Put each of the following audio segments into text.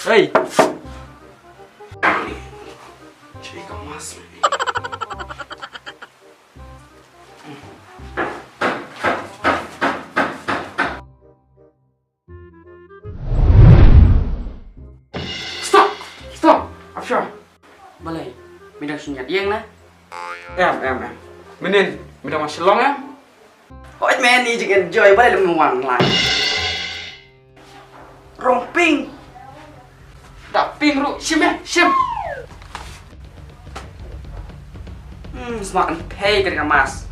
Hei. Cari kemas. Stop. Afsyar. Boleh. Midang sunyat yang na. Em. Menin, minta masih long em. Ôi mẹ đi chỉ cần chơi với lại mình hoàng lại. Romping. Tak ping ru, sim ya, sim. Semakin pay ketika mas.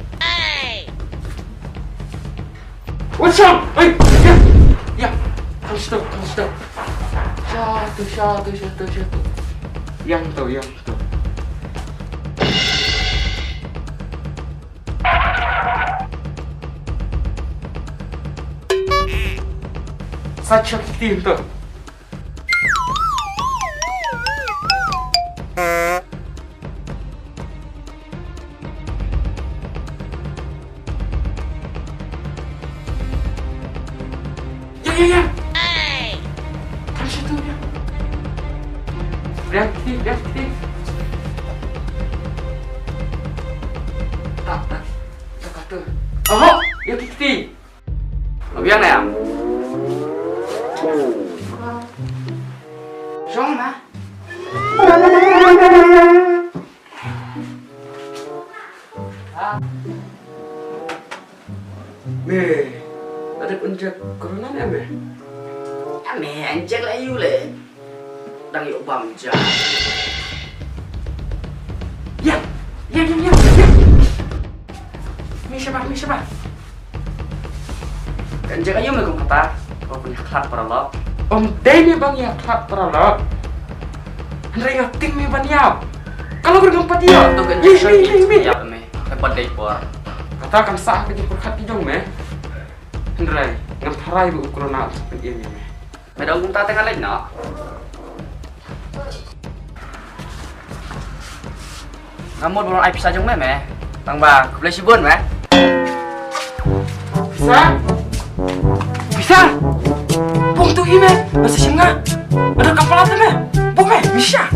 What's up? Hey, ya. Come stop. Satu. Yang tu. Sacha tim tu. Ya. Kan situ ya. Reaktif. Tak. Kata. Oh, ya kiti. Lebih yang ya? Jom lah. Ada penjat corona ni apa? Mẹ anh chắc lại yêu lệ. Đang hiệu bằng trả. Ya. Mi siapa? Anh chắc ayo mày cùng kata. Kau punya kelak para lo. Om Denny bang ya klap terlalu. Henry tim mi bang ya. Kalau bergempat dia. Tu kan Mi. ya me. Hebat deh por. Katakan sah ke perkat hidung me. Henry ngam harai bu corona seperti ini me. Mày đâu cũng ta tengah lain no. Kamu belum ai bisa jong me. Bang ba, kau boleh sibun me. Bisa. Bung tu ime, masih singa. Ada kapal apa me? Bung me, bisa.